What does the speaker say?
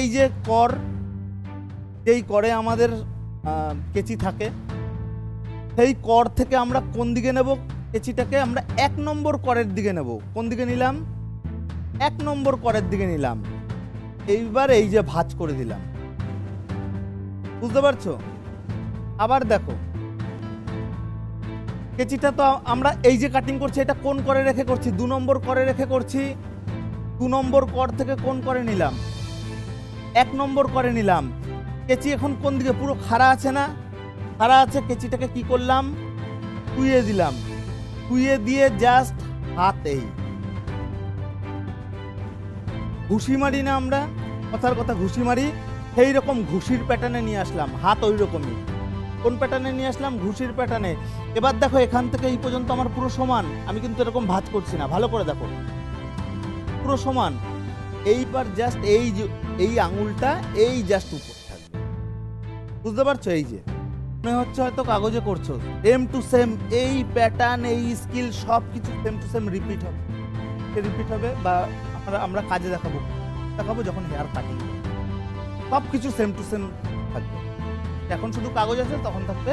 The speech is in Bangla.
এই যে কর, যেই করে আমাদের কেচি থাকে, সেই কর থেকে আমরা কোন দিকে নেব? কেচিটাকে আমরা 1 নম্বর করের দিকে নেব। কোন দিকে নিলাম? 1 নম্বর করের দিকে নিলাম। এইবার এই যে ভাঁজ করে দিলাম, বুঝতে পারছো? আবার দেখো, কেচিটা তো আমরা এই যে কাটিং করছি, এটা কোন করে রেখে করছি? 2 নম্বর করে রেখে করছি। 2 নম্বর কর থেকে কোন করে নিলাম? 1 নম্বর করে নিলাম। কেচি এখন কোন দিকে? পুরো খাড়া আছে না? খাড়া আছে। কেচিটাকে কি করলাম? কুইয়ে দিলাম। কুইয়ে দিয়ে জাস্ট হাত এই ঘুষি মারি না আমরা, কথার কথা ঘুষি মারি, সেই রকম ঘুষির প্যাটার্নে নিয়ে আসলাম। হাত ওই রকমই। কোন প্যাটার্নে নিয়ে আসলাম? ঘুষির প্যাটার্নে। এবার দেখো, এখান থেকে এই পর্যন্ত আমার পুরো সমান। আমি কিন্তু এরকম ভাঁজ করছি না, ভালো করে দেখো, পুরো সমান। এইবার জাস্ট এই আঙুলটা এই জাস্ট উপর থাকবে, বুঝতে পারছো? এই যে মনে হচ্ছে হয়তো কাগজে করছো, সেম টু সেম এই প্যাটার্ন, এই স্কিল সব কিছু সেম টু সেম রিপিট হবে। বা আমরা কাজে দেখাবো যখন হেয়ার কাটিং, সব কিছু সেম টু সেম থাকবে। এখন শুধু কাগজ আছে, তখন থাকবে